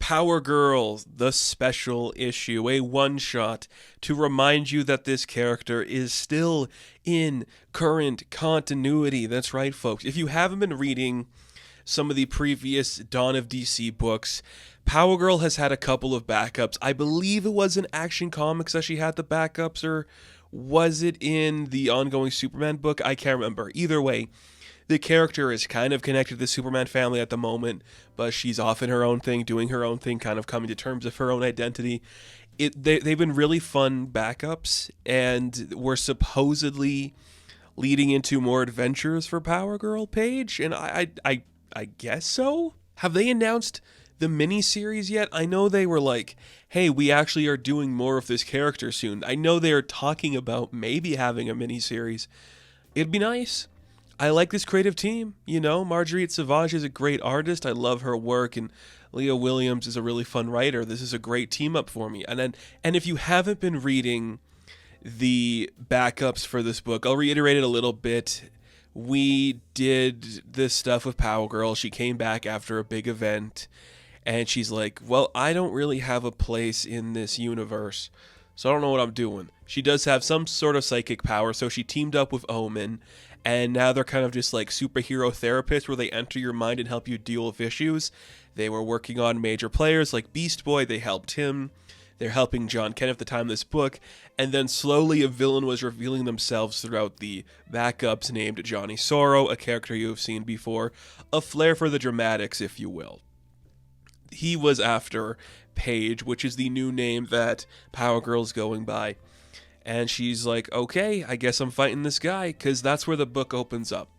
Power Girl, the special issue, a one-shot to remind you that this character is still in current continuity. That's right, folks. If you haven't been reading some of the previous Dawn of DC books, Power Girl has had a couple of backups. I believe it was in Action Comics that she had the backups, or was it in the ongoing Superman book? I can't remember. Either way, the character is kind of connected to the Superman family at the moment, but she's off in her own thing, doing her own thing, kind of coming to terms with her own identity. They've been really fun backups, and we're supposedly leading into more adventures for Power Girl Paige, and I guess so? Have they announced the miniseries yet? I know they were like, hey, we actually are doing more of this character soon. I know they are talking about maybe having a miniseries. It'd be nice. I like this creative team, you know. Marguerite Sauvage is a great artist. I love her work, and Leah Williams is a really fun writer. This is a great team up for me. And if you haven't been reading the backups for this book, I'll reiterate it a little bit. We did this stuff with Power Girl. She came back after a big event, and she's like, well, I don't really have a place in this universe, so I don't know what I'm doing. She does have some sort of psychic power, so she teamed up with Omen, and now they're kind of just like superhero therapists where they enter your mind and help you deal with issues. They were working on major players like Beast Boy. They helped him. They're helping John Kent at the time of this book. And then slowly a villain was revealing themselves throughout the backups named Johnny Sorrow, a character you have seen before. A flair for the dramatics, if you will. He was after Paige, which is the new name that Power Girl's going by. And she's like, okay, I guess I'm fighting this guy, because that's where the book opens up.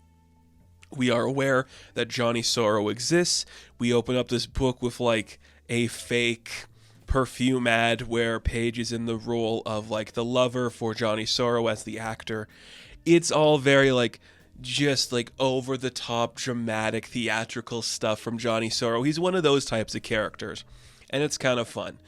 We are aware that Johnny Sorrow exists. We open up this book with like a fake perfume ad where Paige is in the role of like the lover for Johnny Sorrow as the actor. It's all very like just like over the top dramatic theatrical stuff from Johnny Sorrow. He's one of those types of characters, and it's kind of fun.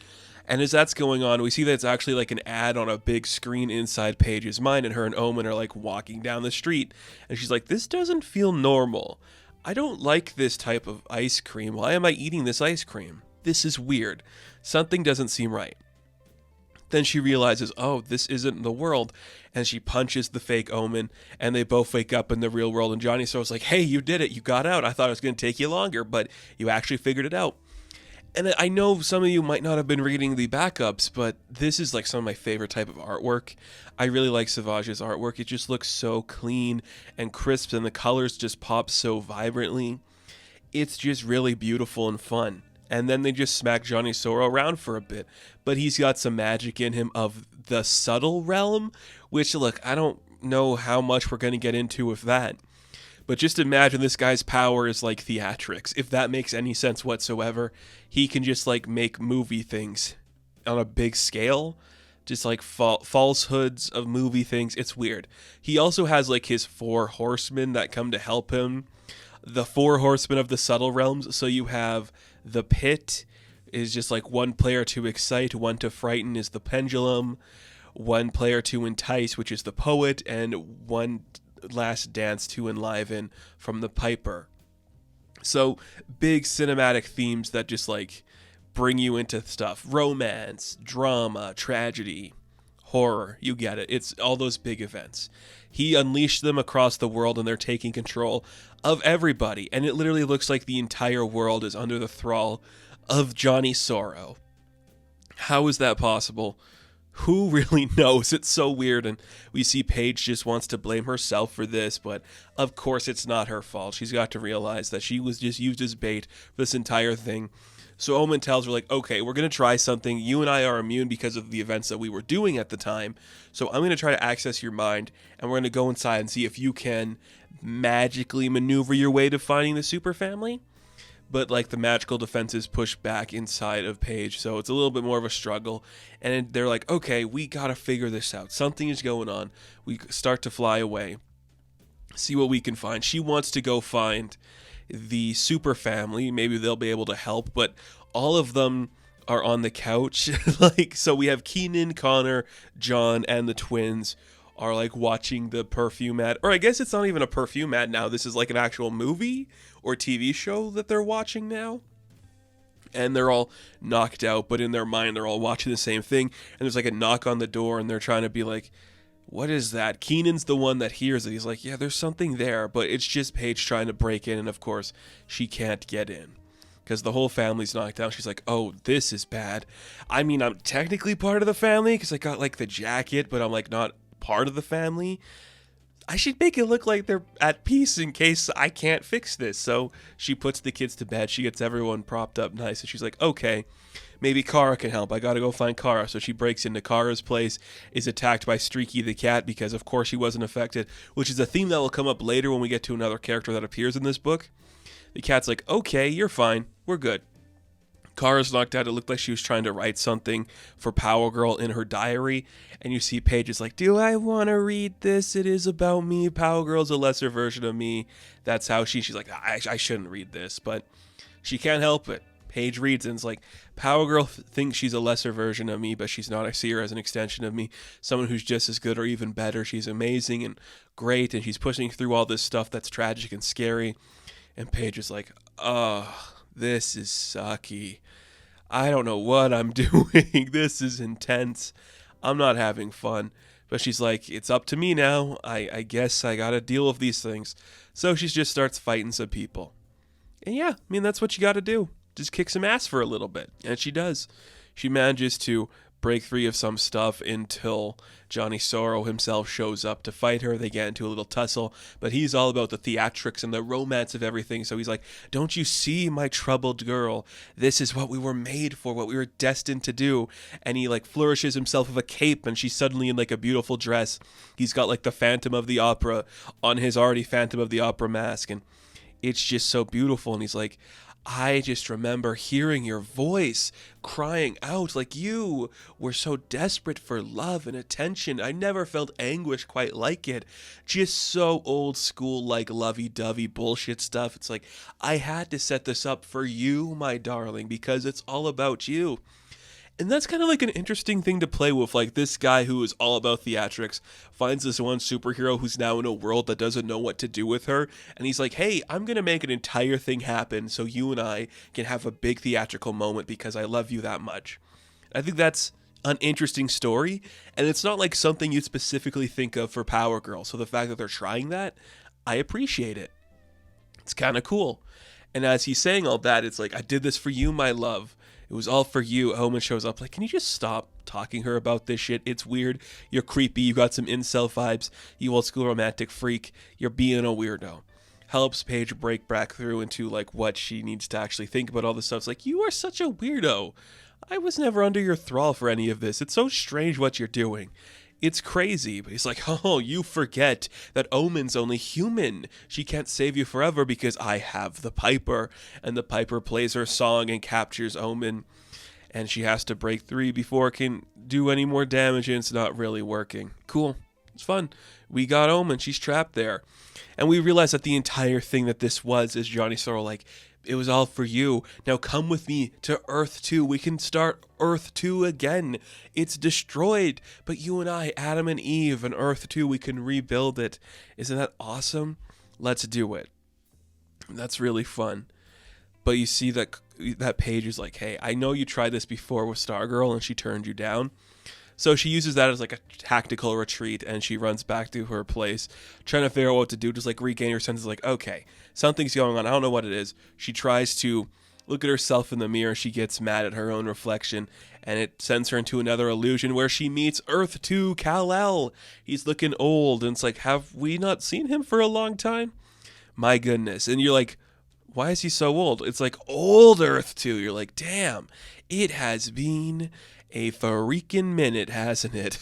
And as that's going on, we see that it's actually like an ad on a big screen inside Paige's mind, and her and Omen are like walking down the street, and she's like, this doesn't feel normal. I don't like this type of ice cream. Why am I eating this ice cream? This is weird. Something doesn't seem right. Then she realizes, oh, this isn't the world, and she punches the fake Omen, and they both wake up in the real world, and Johnny Sorrow's like, hey, you did it. You got out. I thought it was going to take you longer, but you actually figured it out. And I know some of you might not have been reading the backups, but this is like some of my favorite type of artwork. I really like Savage's artwork. It just looks so clean and crisp, and the colors just pop so vibrantly. It's just really beautiful and fun. And then they just smack Johnny Sorrow around for a bit. But he's got some magic in him of the subtle realm, which, look, I don't know how much we're going to get into with that. But just imagine this guy's power is like theatrics. If that makes any sense whatsoever, he can just like make movie things on a big scale. Just like falsehoods of movie things. It's weird. He also has like his 4 horsemen that come to help him. The 4 horsemen of the subtle realms. So you have the pit is just like one player to excite, one to frighten is the pendulum, one player to entice, which is the poet, and one last dance to enliven from the piper. So big cinematic themes that just like bring you into stuff. Romance, drama, tragedy, horror, you get it. It's all those big events. He unleashed them across the world, and they're taking control of everybody. And it literally looks like the entire world is under the thrall of Johnny Sorrow. How is that possible? Who really knows? It's so weird, and we see Paige just wants to blame herself for this, but of course it's not her fault. She's got to realize that she was just used as bait for this entire thing. So Omen tells her, like, okay, we're going to try something. You and I are immune because of the events that we were doing at the time, so I'm going to try to access your mind, and we're going to go inside and see if you can magically maneuver your way to finding the super family. But like the magical defenses push back inside of Paige, so it's a little bit more of a struggle. And they're like, okay, we gotta figure this out. Something is going on. We start to fly away, see what we can find. She wants to go find the super family. Maybe they'll be able to help, but all of them are on the couch. Like, so we have Keenan, Connor, John, and the twins are like watching the perfume ad, or I guess it's not even a perfume ad now. This is like an actual movie or TV show that they're watching now. and they're all knocked out, but in their mind they're all watching the same thing, and there's like a knock on the door, and they're trying to be like, what is that? Keenan's the one that hears it. He's like, yeah, there's something there, but it's just Paige trying to break in, and of course she can't get in because the whole family's knocked out. She's like, oh, this is bad. I mean, I'm technically part of the family because I got like the jacket, but I'm like not part of the family. I should make it look like they're at peace in case I can't fix this. So she puts the kids to bed. She gets everyone propped up nice. And she's like, okay, maybe Kara can help. I got to go find Kara. So she breaks into Kara's place, is attacked by Streaky the cat because, of course, he wasn't affected, which is a theme that will come up later when we get to another character that appears in this book. The cat's like, okay, you're fine. We're good. Kara's knocked out. It looked like she was trying to write something for Power Girl in her diary. And you see Paige is like, do I want to read this? It is about me. Power Girl's a lesser version of me. That's how she's like, I shouldn't read this. But she can't help it. Paige reads and it's like, Power Girl thinks she's a lesser version of me, but she's not. I see her as an extension of me. Someone who's just as good or even better. She's amazing and great. And she's pushing through all this stuff that's tragic and scary. And Paige is like, oh, this is sucky. I don't know what I'm doing. This is intense. I'm not having fun. But she's like, it's up to me now. I guess I gotta deal with these things. So she just starts fighting some people. And yeah, I mean, that's what you gotta do. Just kick some ass for a little bit. And she does. She manages to break free of some stuff until Johnny Sorrow himself shows up to fight her. They get into a little tussle, but he's all about the theatrics and the romance of everything. So he's like, don't you see, my troubled girl? This is what we were made for, what we were destined to do. And he like flourishes himself with a cape, and she's suddenly in like a beautiful dress. He's got like the Phantom of the Opera on his already Phantom of the Opera mask, and it's just so beautiful. And he's like, I just remember hearing your voice crying out like you were so desperate for love and attention. I never felt anguish quite like it. Just so old school, like lovey-dovey bullshit stuff. It's like, I had to set this up for you, my darling, because it's all about you. And that's kind of like an interesting thing to play with. Like this guy who is all about theatrics finds this one superhero who's now in a world that doesn't know what to do with her. And he's like, hey, I'm going to make an entire thing happen so you and I can have a big theatrical moment because I love you that much. I think that's an interesting story. And it's not like something you'd specifically think of for Power Girl. So the fact that they're trying that, I appreciate it. It's kind of cool. And as he's saying all that, it's like, I did this for you, my love. It was all for you. Omen shows up like, can you just stop talking to her about this shit? It's weird. You're creepy. You got some incel vibes. You old school romantic freak. You're being a weirdo. Helps Paige break back through into like what she needs to actually think about all this stuff. It's like, you are such a weirdo. I was never under your thrall for any of this. It's so strange what you're doing. It's crazy. But he's like, oh, you forget that Omen's only human. She can't save you forever because I have the Piper. And the Piper plays her song and captures Omen. And she has to break free before it can do any more damage, and it's not really working. Cool. It's fun. We got Omen. She's trapped there. And we realize that the entire thing that this was is Johnny Sorrow like, it was all for you. Now come with me to Earth-2. We can start Earth-2 again. It's destroyed. But you and I, Adam and Eve, and Earth-2, we can rebuild it. Isn't that awesome? Let's do it. That's really fun. But you see that Paige is like, hey, I know you tried this before with Stargirl and she turned you down. So she uses that as like a tactical retreat, and she runs back to her place, trying to figure out what to do, just like regain her senses, like, okay, something's going on. I don't know what it is. She tries to look at herself in the mirror. She gets mad at her own reflection, and it sends her into another illusion where she meets Earth-2 Kal-El. He's looking old, and it's like, have we not seen him for a long time? My goodness. And you're like, why is he so old? It's like old Earth-2. You're like, damn, it has been a freaking minute, hasn't it?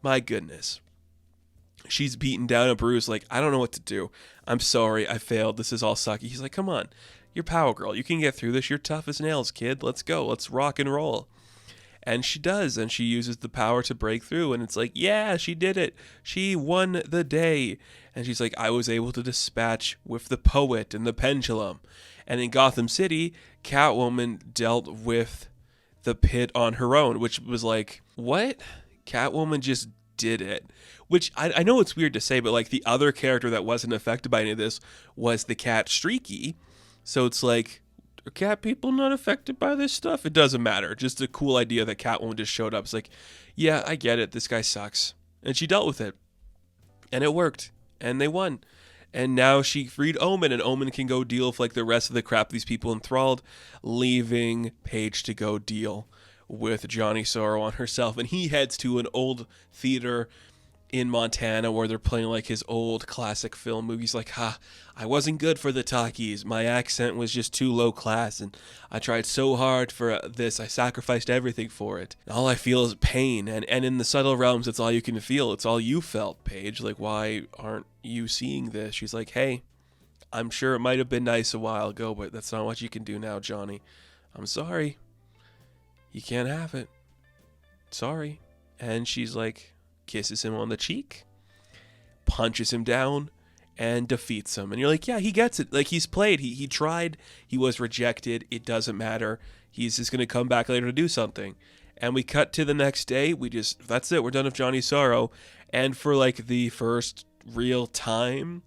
My goodness. She's beaten down and bruised, like, I don't know what to do. I'm sorry, I failed. This is all sucky. He's like, come on. You're Power Girl. You can get through this. You're tough as nails, kid. Let's go. Let's rock and roll. And she does, and she uses the power to break through, and it's like, yeah, she did it. She won the day. And she's like, I was able to dispatch with the poet and the pendulum. And in Gotham City, Catwoman dealt with the pit on her own, which was like, what? Catwoman just did it. Which I know it's weird to say, but like the other character that wasn't affected by any of this was the cat Streaky. So it's like, are cat people not affected by this stuff? It doesn't matter. Just a cool idea that Catwoman just showed up. It's like, yeah, I get it. This guy sucks. And she dealt with it. And it worked. And they won. And now she freed Omen, and Omen can go deal with like the rest of the crap these people enthralled, leaving Paige to go deal with Johnny Sorrow on herself. And he heads to an old theater in Montana where they're playing like his old classic film movies. Like, I wasn't good for the talkies. My accent was just too low class, and I tried so hard for this. I sacrificed everything for it. All I feel is pain, and in the subtle realms, it's all you can feel. It's all you felt, Paige. Like, why aren't you seeing this? She's like, hey, I'm sure it might have been nice a while ago, but that's not what you can do now, Johnny. I'm sorry. You can't have it. Sorry. And she's like, kisses him on the cheek, punches him down, and defeats him. And you're like, yeah, he gets it. Like, he's played. He tried. He was rejected. It doesn't matter. He's just going to come back later to do something. And we cut to the next day. That's it. We're done with Johnny Sorrow. And for like the first real time,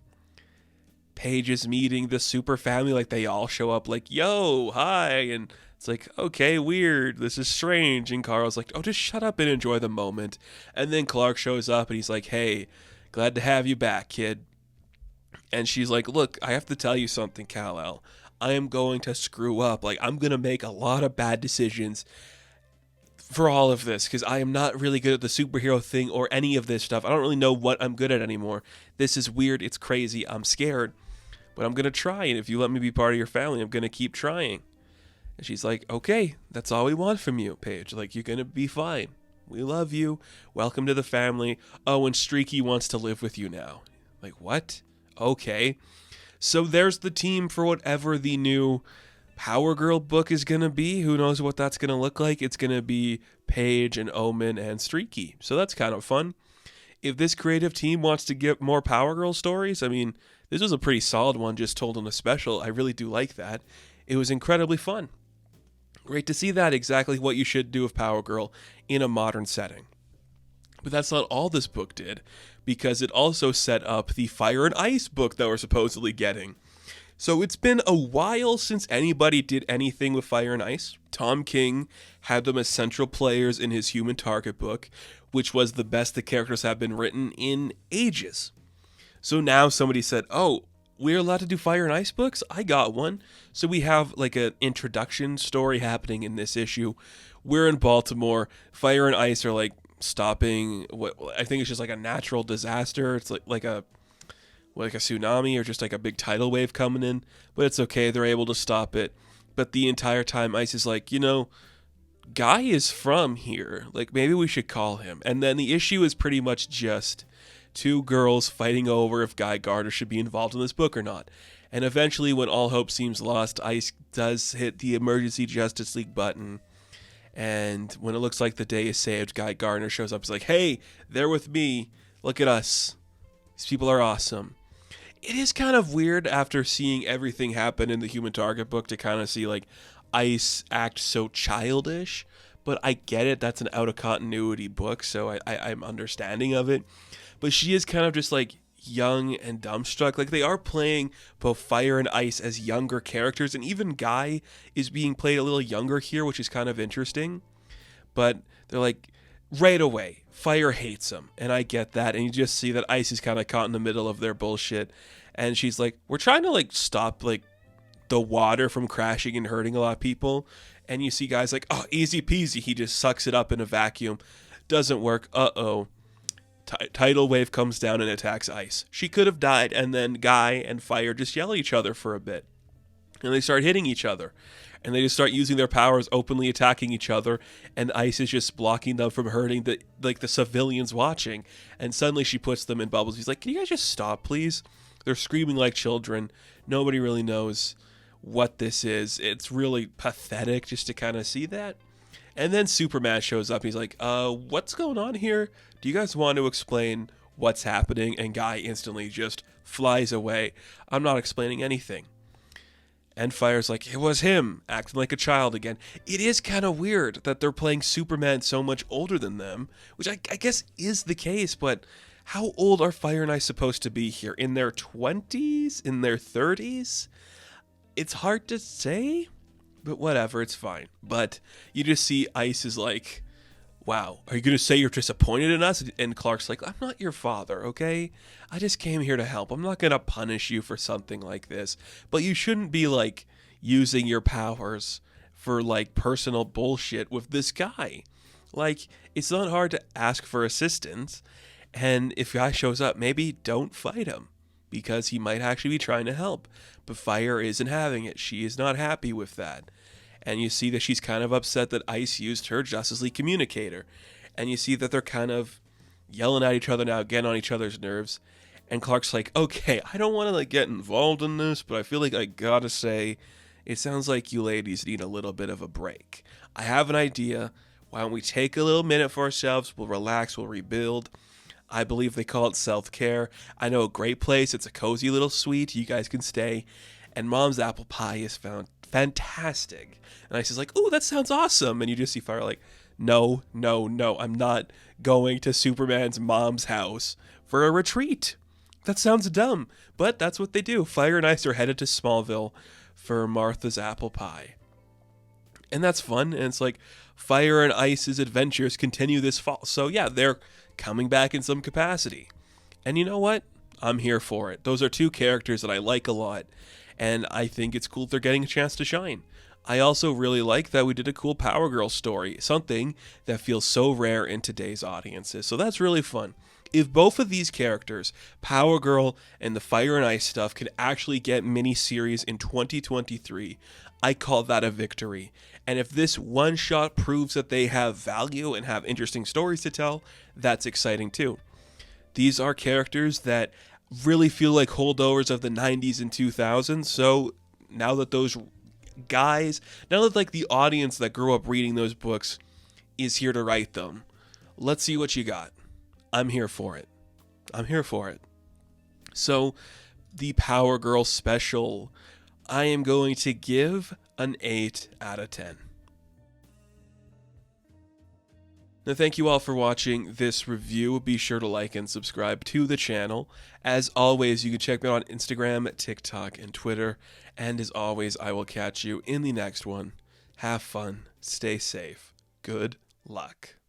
Paige is meeting the super family. Like, they all show up like, yo, hi. And it's like, okay, weird. This is strange. And Carl's like, oh, just shut up and enjoy the moment. And then Clark shows up and he's like, hey, glad to have you back, kid. And she's like, look, I have to tell you something, Kal-El. I am going to screw up. Like, I'm going to make a lot of bad decisions for all of this because I am not really good at the superhero thing or any of this stuff. I don't really know what I'm good at anymore. This is weird. It's crazy. I'm scared. But I'm going to try. And if you let me be part of your family, I'm going to keep trying. And she's like, okay, that's all we want from you, Paige. Like, you're going to be fine. We love you. Welcome to the family. Oh, and Streaky wants to live with you now. Like, what? Okay. So there's the team for whatever the new Power Girl book is going to be. Who knows what that's going to look like? It's going to be Paige and Omen and Streaky. So that's kind of fun. If this creative team wants to get more Power Girl stories, I mean, this was a pretty solid one just told on a special. I really do like that. It was incredibly fun. Great to see that, exactly what you should do with Power Girl in a modern setting. But that's not all this book did, because it also set up the Fire and Ice book that we're supposedly getting. So it's been a while since anybody did anything with Fire and Ice. Tom King had them as central players in his Human Target book, which was the best the characters have been written in ages. So now somebody said, oh, we're allowed to do Fire and Ice books? I got one. So we have like an introduction story happening in this issue. We're in Baltimore. Fire and Ice are like stopping what I think is just like a natural disaster. It's like a tsunami or just like a big tidal wave coming in. But it's okay. They're able to stop it. But the entire time Ice is like, Guy is from here. Like, maybe we should call him. And then the issue is pretty much just two girls fighting over if Guy Gardner should be involved in this book or not. And eventually, when all hope seems lost, Ice does hit the Emergency Justice League button. And when it looks like the day is saved, Guy Gardner shows up. He's like, hey, they're with me. Look at us. These people are awesome. It is kind of weird after seeing everything happen in the Human Target book to kind of see like Ice act so childish. But I get it. That's an out-of-continuity book, so I'm understanding of it. But she is kind of just like young and dumbstruck. Like, they are playing both Fire and Ice as younger characters, and even Guy is being played a little younger here, which is kind of interesting. But they're like, right away, Fire hates him, and I get that. And you just see that Ice is kind of caught in the middle of their bullshit. And she's like, we're trying to like stop like the water from crashing and hurting a lot of people. And you see Guy's like, oh, easy peasy. He just sucks it up in a vacuum. Doesn't work. Uh-oh. Tidal wave comes down and attacks Ice. She could have died, and then Guy and Fire just yell at each other for a bit. And they start hitting each other. And they just start using their powers, openly attacking each other, and Ice is just blocking them from hurting the civilians watching. And suddenly she puts them in bubbles. He's like, can you guys just stop, please? They're screaming like children. Nobody really knows what this is. It's really pathetic just to kind of see that. And then Superman shows up. He's like, what's going on here? Do you guys want to explain what's happening? And Guy instantly just flies away. I'm not explaining anything. And Fire's like, it was him, acting like a child again. It is kind of weird that they're playing Superman so much older than them, which I guess is the case, but how old are Fire and Ice supposed to be here? In their 20s? In their 30s? It's hard to say. But whatever, it's fine. But you just see Ice is like, wow, are you going to say you're disappointed in us? And Clark's like, I'm not your father, okay? I just came here to help. I'm not going to punish you for something like this. But you shouldn't be, like, using your powers for, like, personal bullshit with this guy. Like, it's not hard to ask for assistance. And if guy shows up, maybe don't fight him, because he might actually be trying to help. But Fire isn't having it. She is not happy with that. And you see that she's kind of upset that Ice used her Justice League communicator. And you see that they're kind of yelling at each other now, getting on each other's nerves. And Clark's like, okay, I don't want to like get involved in this, but I feel like I gotta say, it sounds like you ladies need a little bit of a break. I have an idea. Why don't we take a little minute for ourselves? We'll relax, we'll rebuild. I believe they call it self-care. I know a great place. It's a cozy little suite. You guys can stay. And Mom's apple pie is found fantastic. And Ice is like, ooh, that sounds awesome. And you just see Fire like, no, no, no, I'm not going to Superman's mom's house for a retreat. That sounds dumb. But that's what they do. Fire and Ice are headed to Smallville for Martha's apple pie. And that's fun. And it's like Fire and Ice's adventures continue this fall. So yeah, they're coming back in some capacity. And you know what? I'm here for it. Those are two characters that I like a lot. And I think it's cool they're getting a chance to shine. I also really like that we did a cool Power Girl story, something that feels so rare in today's audiences. So that's really fun. If both of these characters, Power Girl and the Fire and Ice stuff, could actually get miniseries in 2023, I call that a victory. And if this one shot proves that they have value and have interesting stories to tell, that's exciting too. These are characters that really feel like holdovers of the 90s and 2000s. So now that those guys, now that like the audience that grew up reading those books is here to write them, let's see what you got. I'm here for it. I'm here for it. So the Power Girl special, I am going to give an 8 out of 10. Now, thank you all for watching this review. Be sure to like and subscribe to the channel. As always, you can check me out on Instagram, TikTok, and Twitter. And as always, I will catch you in the next one. Have fun. Stay safe. Good luck.